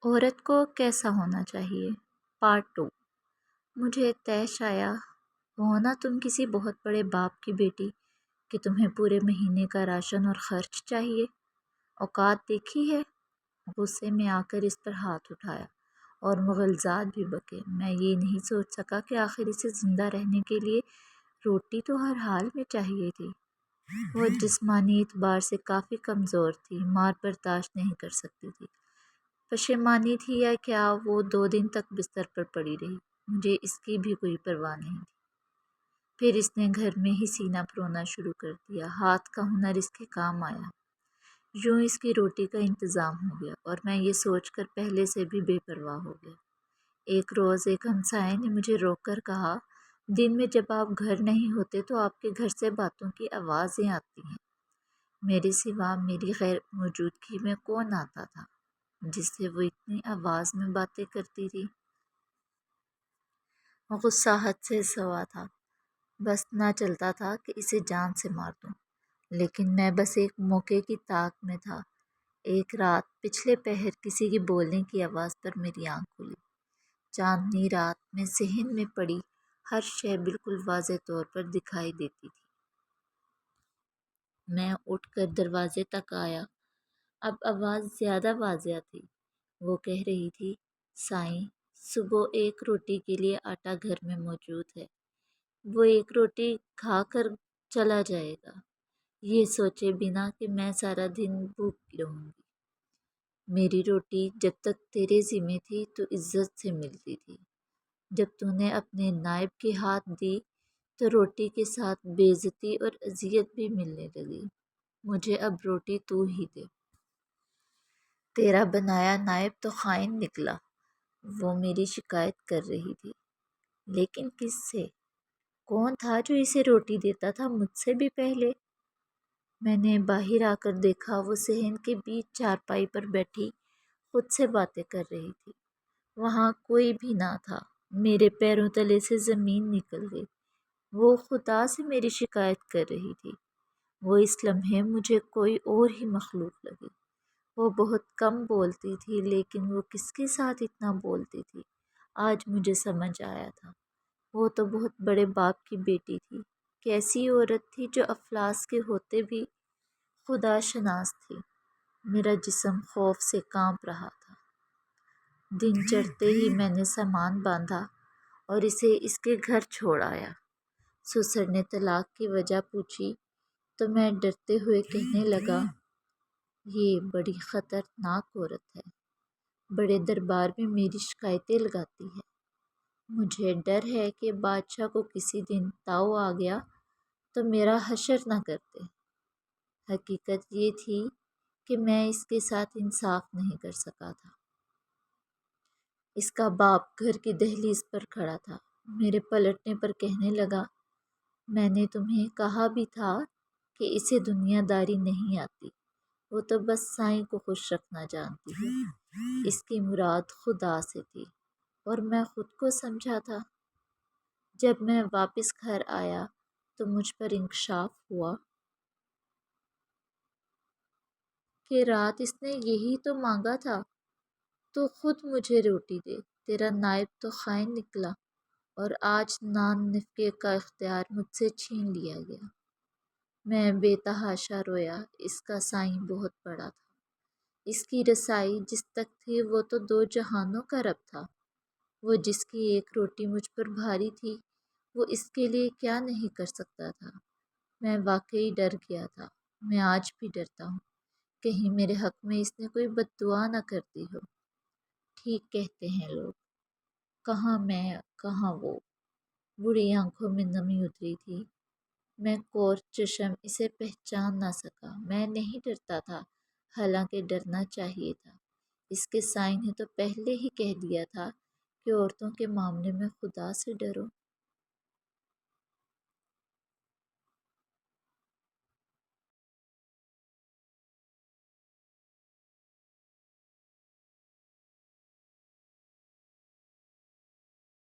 عورت کو کیسا ہونا چاہیے؟ پارٹ 2۔ مجھے طیش آیا ہونا تم کسی بہت بڑے باپ کی بیٹی کہ تمہیں پورے مہینے کا راشن اور خرچ چاہیے۔ اوقات دیکھی ہے؟ غصے میں آ کر اس پر ہاتھ اٹھایا اور مغلزات بھی بکے۔ میں یہ نہیں سوچ سکا کہ آخر اسے زندہ رہنے کے لیے روٹی تو ہر حال میں چاہیے تھی۔ وہ جسمانی اعتبار سے کافی کمزور تھی، مار برداشت نہیں کر سکتی تھی۔ پشیمانی تھی یا کیا، وہ 2 دن تک بستر پر پڑی رہی۔ مجھے اس کی بھی کوئی پرواہ نہیں تھی۔ پھر اس نے گھر میں ہی سینہ پرونا شروع کر دیا۔ ہاتھ کا ہنر اس کے کام آیا۔ یوں اس کی روٹی کا انتظام ہو گیا اور میں یہ سوچ کر پہلے سے بھی بے پرواہ ہو گیا۔ ایک روز ایک ہمسائے نے مجھے روک کر کہا، دن میں جب آپ گھر نہیں ہوتے تو آپ کے گھر سے باتوں کی آوازیں آتی ہیں۔ میرے سوا میری غیر موجودگی میں کون آتا تھا جس سے وہ اتنی آواز میں باتیں کرتی تھی؟ غصہ حد سے سوا تھا۔ بس نہ چلتا تھا کہ اسے جان سے مار دوں، لیکن میں بس ایک موقع کی طاق میں تھا۔ ایک رات پچھلے پہر کسی کی بولنے کی آواز پر میری آنکھ کھلی۔ چاندنی رات میں صحن میں پڑی ہر شے بالکل واضح طور پر دکھائی دیتی تھی۔ میں اٹھ کر دروازے تک آیا۔ اب آواز زیادہ واضح تھی۔ وہ کہہ رہی تھی، سائیں، صبح ایک روٹی کے لیے آٹا گھر میں موجود ہے۔ وہ ایک روٹی کھا کر چلا جائے گا، یہ سوچے بنا کہ میں سارا دن بھوکی رہوں گی۔ میری روٹی جب تک تیرے ذمہ تھی تو عزت سے ملتی تھی۔ جب تو نے اپنے نائب کے ہاتھ دی تو روٹی کے ساتھ بے عزتی اور اذیت بھی ملنے لگی۔ مجھے اب روٹی تو ہی دے۔ تیرا بنایا نائب تو خائن نکلا۔ وہ میری شکایت کر رہی تھی۔ لیکن کس سے؟ کون تھا جو اسے روٹی دیتا تھا مجھ سے بھی پہلے؟ میں نے باہر آ کر دیکھا، وہ صحن کے بیچ چارپائی پر بیٹھی خود سے باتیں کر رہی تھی۔ وہاں کوئی بھی نہ تھا۔ میرے پیروں تلے سے زمین نکل گئی۔ وہ خدا سے میری شکایت کر رہی تھی۔ وہ اس لمحے مجھے کوئی اور ہی مخلوق لگی۔ وہ بہت کم بولتی تھی، لیکن وہ کس کے ساتھ اتنا بولتی تھی، آج مجھے سمجھ آیا تھا۔ وہ تو بہت بڑے باپ کی بیٹی تھی۔ کیسی عورت تھی جو افلاس کے ہوتے بھی خدا شناس تھی۔ میرا جسم خوف سے کانپ رہا تھا۔ دن چڑھتے ہی میں نے سامان باندھا اور اسے اس کے گھر چھوڑ آیا۔ سسر نے طلاق کی وجہ پوچھی تو میں ڈرتے ہوئے کہنے لگا، یہ بڑی خطرناک عورت ہے، بڑے دربار میں میری شکایتیں لگاتی ہے۔ مجھے ڈر ہے کہ بادشاہ کو کسی دن تاؤ آ گیا تو میرا حشر نہ کرتے۔ حقیقت یہ تھی کہ میں اس کے ساتھ انصاف نہیں کر سکا تھا۔ اس کا باپ گھر کی دہلیز پر کھڑا تھا۔ میرے پلٹنے پر کہنے لگا، میں نے تمہیں کہا بھی تھا کہ اسے دنیا داری نہیں آتی، وہ تو بس سائیں کو خوش رکھنا جانتی ہے۔ اس کی مراد خدا سے تھی اور میں خود کو سمجھا تھا۔ جب میں واپس گھر آیا تو مجھ پر انکشاف ہوا کہ رات اس نے یہی تو مانگا تھا، تو خود مجھے روٹی دے۔ تیرا نائب تو خائن نکلا اور آج نان نفقے کا اختیار مجھ سے چھین لیا گیا۔ میں بے تحاشا رویا۔ اس کا سائیں بہت بڑا تھا۔ اس کی رسائی جس تک تھی وہ تو 2 جہانوں کا رب تھا۔ وہ جس کی ایک روٹی مجھ پر بھاری تھی، وہ اس کے لیے کیا نہیں کر سکتا تھا۔ میں واقعی ڈر گیا تھا۔ میں آج بھی ڈرتا ہوں، کہیں میرے حق میں اس نے کوئی بد دعا نہ کر دی ہو۔ ٹھیک کہتے ہیں لوگ، کہاں میں کہاں وہ۔ بوڑھی آنکھوں میں نمی اتری تھی۔ میں کور چشم اسے پہچان نہ سکا۔ میں نہیں ڈرتا تھا، حالانکہ ڈرنا چاہیے تھا۔ اس کے سائیں نے تو پہلے ہی کہہ دیا تھا کہ عورتوں کے معاملے میں خدا سے ڈرو۔